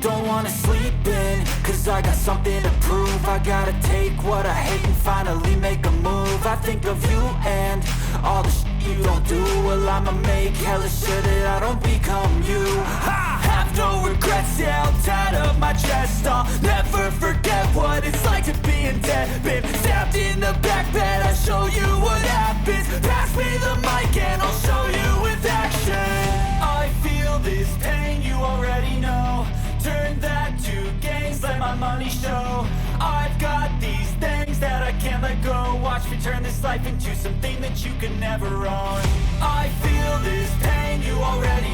Don't wanna sleep in, cause I got something to prove. I gotta take what I hate and finally make a move. I think of you and all the shit you don't do. Well, I'ma make hella sure that I don't become you. I have no regrets, yeah, I'll tie up my chest. I'll never forget what it's like to be in debt. Been stabbed in the back bed, I'll show you what happens. Pass me the mic and I'll show you with action. I feel this pain, you already know. Turn that to gains, let my money show. I've got these things that I can't let go. Watch me turn this life into something that you can never own. I feel this pain, you already